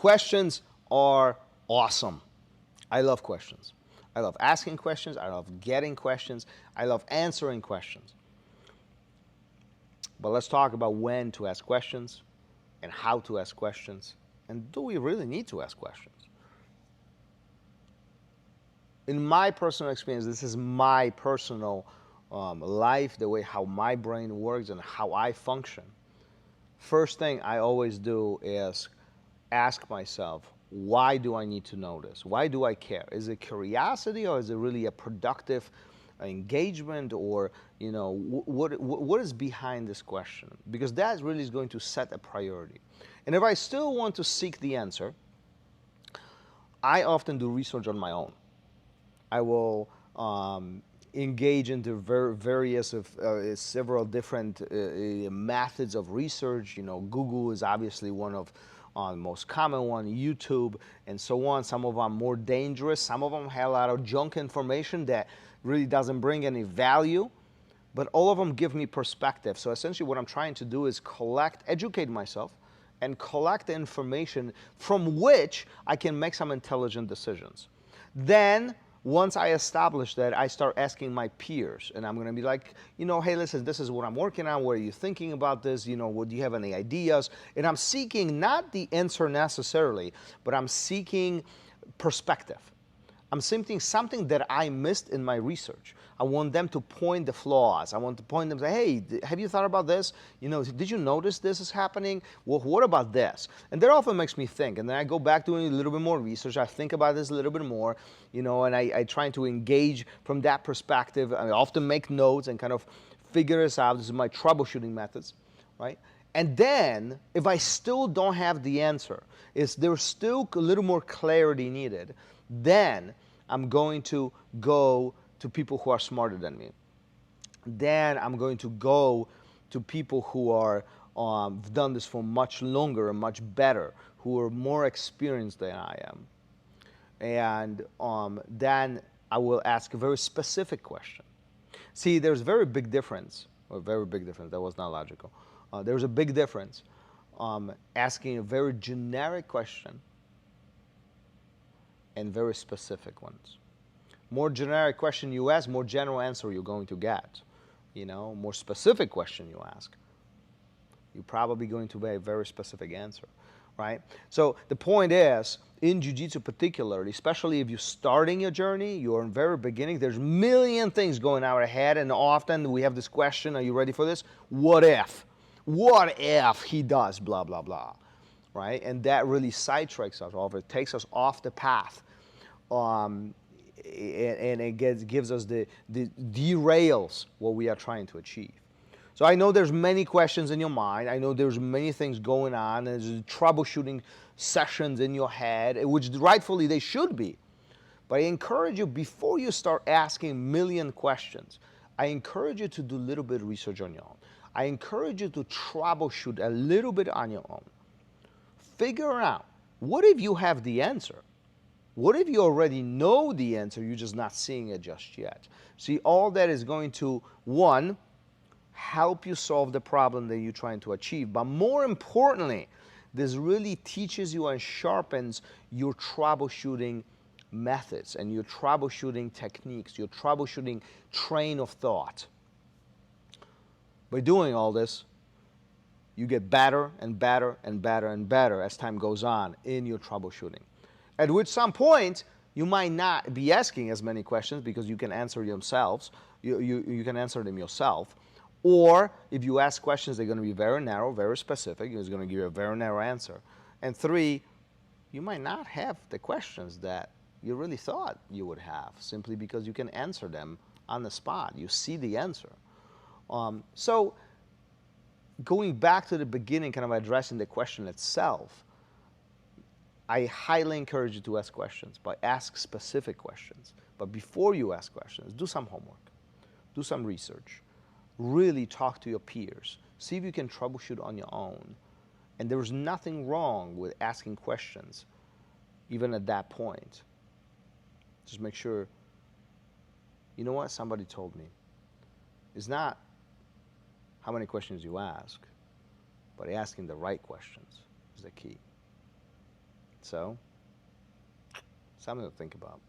Questions are awesome. I love questions. I love asking questions. I love getting questions. I love answering questions. But let's talk about when to ask questions and how to ask questions. And do we really need to ask questions? In my personal experience, this is my personal life, the way how my brain works and how I function. First thing I always do is ask myself, why do I need to know this? Why do I care? Is it curiosity, or is it really a productive engagement, or what is behind this question? Because that really is going to set a priority. And if I still want to seek the answer, I often do research on my own. I will engage into various of several different methods of research. Google is obviously one of the most common one, YouTube, and so on. Some of them more dangerous. Some of them have a lot of junk information that really doesn't bring any value. But all of them give me perspective. So essentially what I'm trying to do is educate myself, and collect the information from which I can make some intelligent decisions. Then, once I establish that, I start asking my peers, and I'm going to be like, hey, listen, this is what I'm working on. What are you thinking about this? Do you have any ideas? And I'm seeking not the answer necessarily, but I'm seeking perspective. I'm seeking something that I missed in my research. I want them to point the flaws. I want to point them and say, hey, have you thought about this? Did you notice this is happening? Well, what about this? And that often makes me think. And then I go back doing a little bit more research. I think about this a little bit more, and I try to engage from that perspective. I often make notes and kind of figure this out. This is my troubleshooting methods, right? And then, if I still don't have the answer, if there's still a little more clarity needed, then I'm going to go to people who are smarter than me. Then I'm going to go to people who are done this for much longer and much better, who are more experienced than I am. And then I will ask a very specific question. See, there's a very big difference, that was not logical. There's a big difference asking a very generic question and very specific ones. More generic question you ask, more general answer you're going to get. More specific question you ask, you're probably going to get a very specific answer, right? So the point is, in Jiu-Jitsu particularly, especially if you're starting your journey, you're in the very beginning, there's a million things going out ahead, and often we have this question, are you ready for this? What if? What if he does blah, blah, blah, right? And that really sidetracks us off. It takes us off the path. And it gives us the derails what we are trying to achieve. So I know there's many questions in your mind. I know there's many things going on. There's troubleshooting sessions in your head, which rightfully they should be. But I encourage you, before you start asking a million questions, I encourage you to do a little bit of research on your own. I encourage you to troubleshoot a little bit on your own. Figure out, what if you have the answer? What if you already know the answer, you're just not seeing it just yet? See, all that is going to, one, help you solve the problem that you're trying to achieve. But more importantly, this really teaches you and sharpens your troubleshooting methods and your troubleshooting techniques, your troubleshooting train of thought. By doing all this, you get better and better and better and better as time goes on in your troubleshooting. At which some point, you might not be asking as many questions because you can answer yourselves. You can answer them yourself. Or if you ask questions, they're going to be very narrow, very specific. It's going to give you a very narrow answer. And three, you might not have the questions that you really thought you would have, simply because you can answer them on the spot. You see the answer. So going back to the beginning, kind of addressing the question itself, I highly encourage you to ask questions, but ask specific questions. But before you ask questions, do some homework, do some research, really talk to your peers, see if you can troubleshoot on your own. And there's nothing wrong with asking questions, even at that point. Just make sure, you know what, somebody told me. It's not how many questions you ask, but asking the right questions is the key. So, something to think about.